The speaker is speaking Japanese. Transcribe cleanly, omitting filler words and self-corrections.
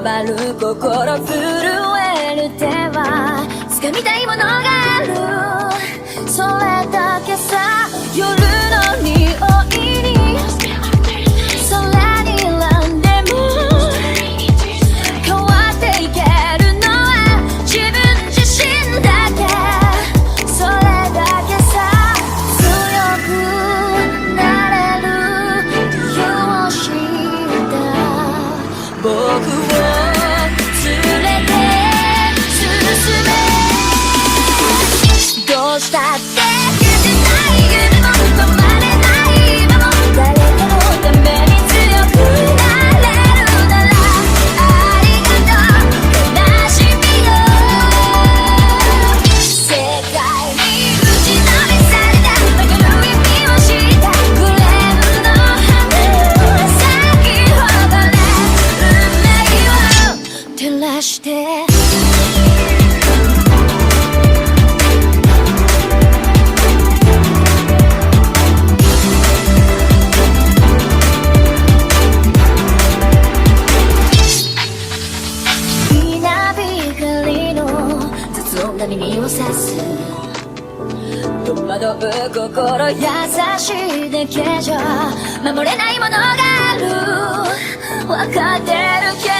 回る心震える手は掴みたいものがある、それだけさ。夜の匂いに空に選んでも変わっていけるのは自分自身だけ、それだけさ。強くなれる理由を知った僕を連れて進め、どうしたって夢も止まれない今も誰かのために強くなれるならありがとう悲しみよ、世界に打ちのめされた曲の意味を知ったグレープの花咲き誇れ運命を照らして、耳を刺す戸惑う心優しいだけじゃ守れないものがある、分かってるけど